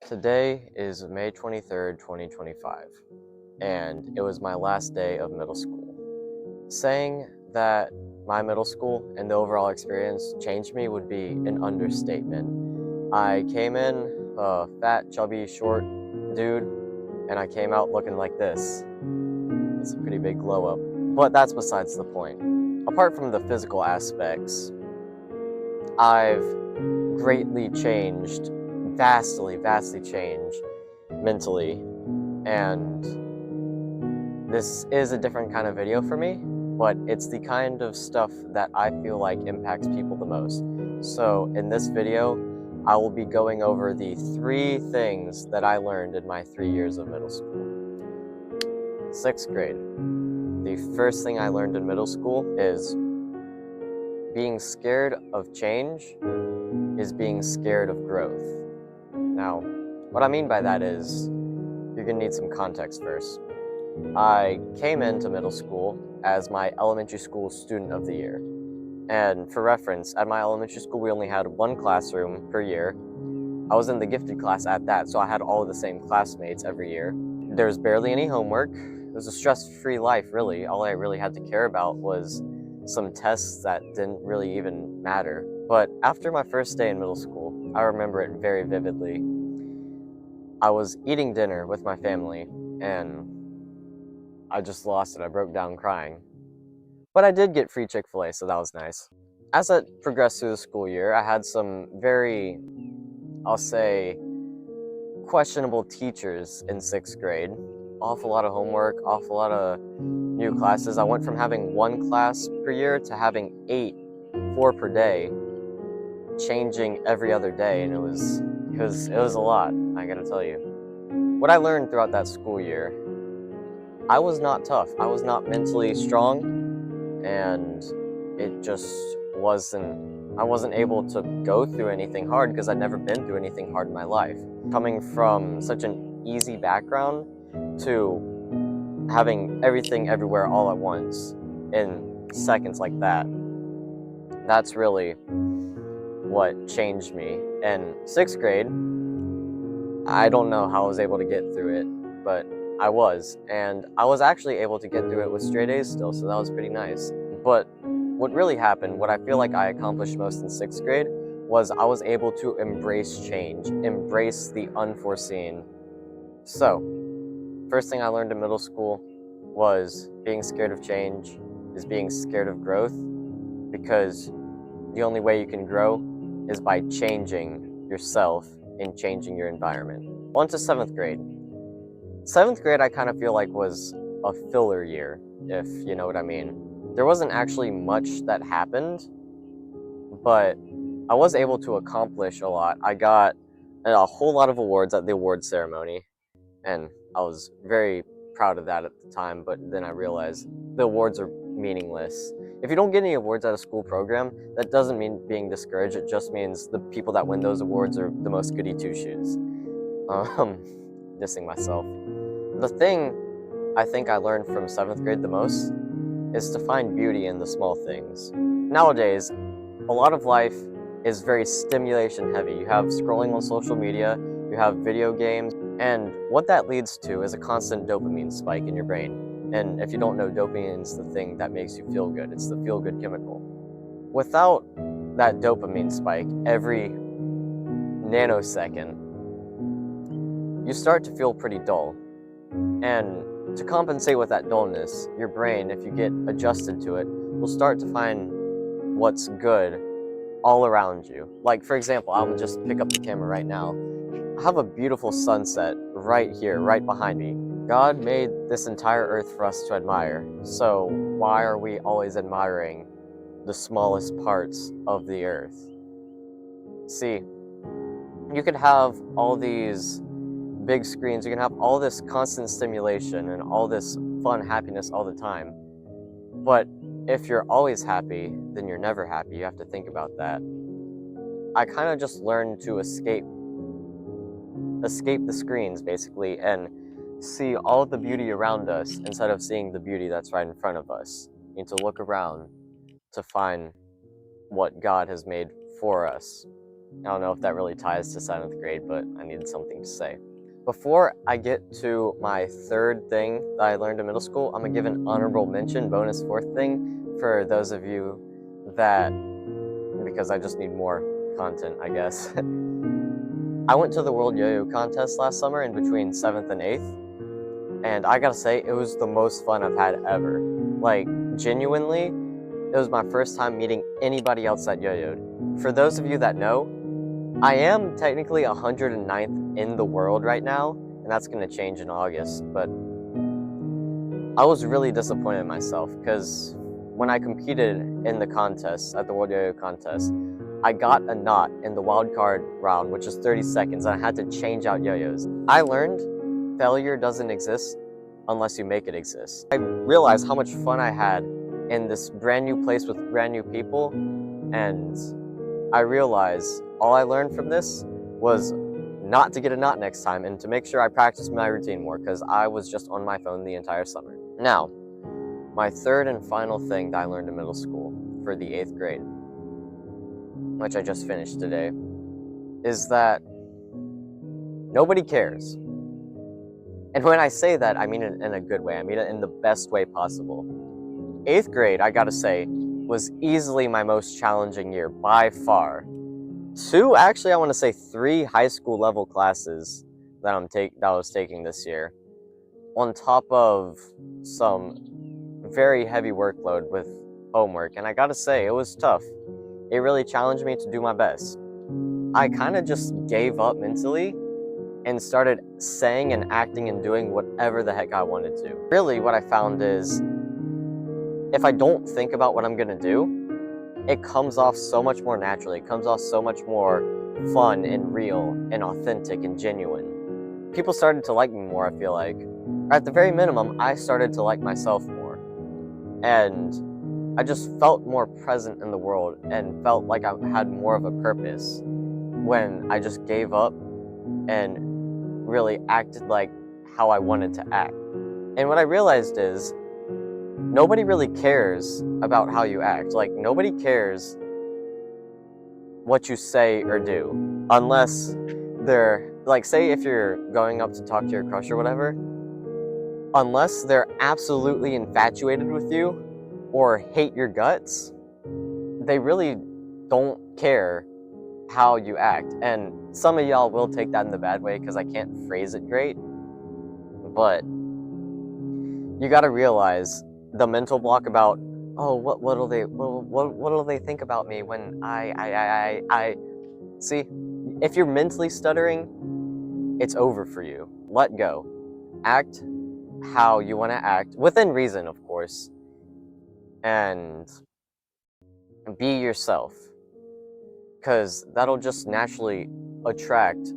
Today is May 23rd, 2025, and it was my last day of middle school. Saying that my middle school and the overall experience changed me would be an understatement. I came in a fat, chubby, short dude, and I came out looking like this. It's a pretty big glow up, but that's besides the point. Apart from the physical aspects, I've greatly changed, vastly changed mentally, and this is a different kind of video for me, but it's the kind of stuff that I feel like impacts people the most. So in this video, I will be going over the 3 things that I learned in my 3 years of middle school. 6th grade. The first thing I learned in middle school is being scared of change is being scared of growth. Now, what I mean by that is, you're gonna need some context first. I came into middle school as my elementary school student of the year. And for reference, at my elementary school, we only had 1 classroom per year. I was in the gifted class at that, so I had all of the same classmates every year. There was barely any homework. It was a stress-free life, really. All I really had to care about was some tests that didn't really even matter. But after my first day in middle school, I remember it very vividly. I was eating dinner with my family, and I just lost it. I broke down crying. But I did get free Chick-fil-A, so that was nice. As I progressed through the school year, I had some very, I'll say, questionable teachers in 6th grade. Awful lot of homework, awful lot of new classes. I went from having 1 class per year to having 8, 4 per day, changing every other day, and it was a lot, I gotta tell you. What I learned throughout that school year, I was not tough. I was not mentally strong, and it just I wasn't able to go through anything hard because I'd never been through anything hard in my life. Coming from such an easy background to having everything everywhere all at once in seconds like that, that's really what changed me. In 6th grade, I don't know how I was able to get through it, but I was, and I was actually able to get through it with straight A's still, so that was pretty nice. But what really happened, what I feel like I accomplished most in 6th grade, was I was able to embrace change, embrace the unforeseen. So, first thing I learned in middle school was being scared of change is being scared of growth, because the only way you can grow is by changing yourself and changing your environment. On to 7th grade. 7th grade I kind of feel like was a filler year, if you know what I mean. There wasn't actually much that happened, but I was able to accomplish a lot. I got a whole lot of awards at the awards ceremony, and I was very proud of that at the time, but then I realized the awards are meaningless. If you don't get any awards at a school program, that doesn't mean being discouraged. It just means the people that win those awards are the most goody two-shoes. Dissing myself. The thing I think I learned from 7th grade the most is to find beauty in the small things. Nowadays, a lot of life is very stimulation heavy. You have scrolling on social media, you have video games, and what that leads to is a constant dopamine spike in your brain. And if you don't know, dopamine is the thing that makes you feel good. It's the feel-good chemical. Without that dopamine spike every nanosecond, you start to feel pretty dull. And to compensate with that dullness, your brain, if you get adjusted to it, will start to find what's good all around you. Like, for example, I'll just pick up the camera right now. I have a beautiful sunset right here, right behind me. God made this entire earth for us to admire, so why are we always admiring the smallest parts of the earth? See, you could have all these big screens, you can have all this constant stimulation and all this fun happiness all the time, but if you're always happy, then you're never happy. You have to think about that. I kind of just learned to escape the screens, basically, and see all the beauty around us instead of seeing the beauty that's right in front of us. You need to look around to find what God has made for us. I don't know if that really ties to 7th grade, but I needed something to say. Before I get to my third thing that I learned in middle school, I'm gonna give an honorable mention, bonus fourth thing, for those of you that, because I just need more content, I guess. I went to the World Yo-Yo Contest last summer in between 7th and 8th, and I gotta say, it was the most fun I've had ever. Like, genuinely, it was my first time meeting anybody else that yo-yoed. For those of you that know, I am technically 109th in the world right now, and that's gonna change in August, but I was really disappointed in myself, because when I competed in the contest, at the World Yo-Yo Contest, I got a knot in the wild card round, which is 30 seconds, and I had to change out yo-yos. I learned failure doesn't exist unless you make it exist. I realized how much fun I had in this brand new place with brand new people, and I realized all I learned from this was not to get a knot next time and to make sure I practiced my routine more, because I was just on my phone the entire summer. Now, my third and final thing that I learned in middle school for the 8th grade, which I just finished today, is that nobody cares. And when I say that, I mean it in a good way. I mean it in the best way possible. 8th grade, I gotta say, was easily my most challenging year by far. Actually, I want to say 3 high school level classes that I was taking this year, on top of some very heavy workload with homework, and I gotta say, it was tough. It really challenged me to do my best. I kind of just gave up mentally and started saying and acting and doing whatever the heck I wanted to. Really, what I found is, if I don't think about what I'm gonna do, it comes off so much more naturally. It comes off so much more fun and real and authentic and genuine. People started to like me more, I feel like. At the very minimum, I started to like myself more. And I just felt more present in the world and felt like I had more of a purpose when I just gave up and really acted like how I wanted to act. And what I realized is, nobody really cares about how you act. Like, nobody cares what you say or do, unless they're, like, say if you're going up to talk to your crush or whatever, unless they're absolutely infatuated with you or hate your guts, they really don't care how you act. And some of y'all will take that in the bad way, because I can't phrase it great, but you gotta realize the mental block about, oh, what'll they think about me when I see, if you're mentally stuttering, it's over for you. Let go. Act how you want to act, within reason, of course, and be yourself, because that'll just naturally attract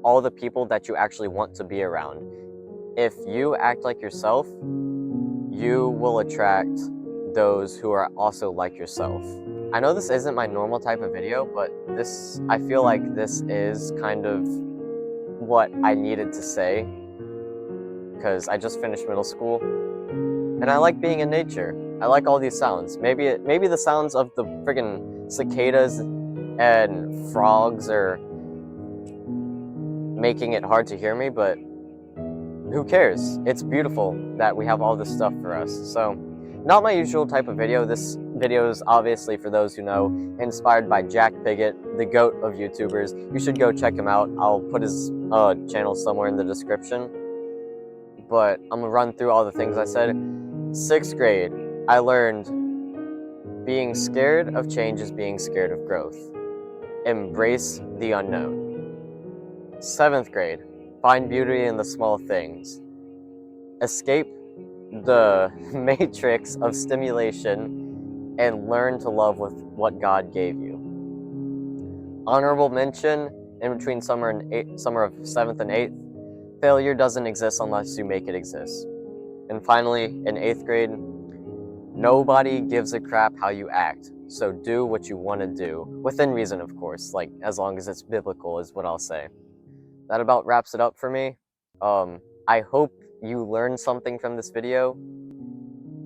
all the people that you actually want to be around. If you act like yourself, you will attract those who are also like yourself. I know this isn't my normal type of video, but I feel like this is kind of what I needed to say, because I just finished middle school, and I like being in nature. I like all these sounds. Maybe the sounds of the friggin' cicadas and frogs are making it hard to hear me, but who cares? It's beautiful that we have all this stuff for us. So, not my usual type of video. This video is, obviously, for those who know, inspired by Jack Piggott, the GOAT of YouTubers. You should go check him out. I'll put his channel somewhere in the description. But I'm gonna run through all the things I said. 6th grade, I learned being scared of change is being scared of growth. Embrace the unknown. 7th grade, find beauty in the small things. Escape the matrix of stimulation and learn to love with what God gave you. Honorable mention, in between summer of 7th and 8th, failure doesn't exist unless you make it exist. And finally, in 8th grade, nobody gives a crap how you act, so do what you want to do, within reason, of course, like, as long as it's biblical is what I'll say. That about wraps it up for me. I hope you learned something from this video,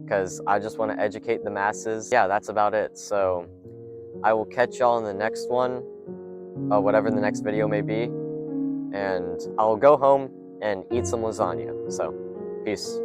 because I just want to educate the masses. Yeah, that's about it. So I will catch y'all in the next one. whatever the next video may be, and I'll go home and eat some lasagna. So, peace.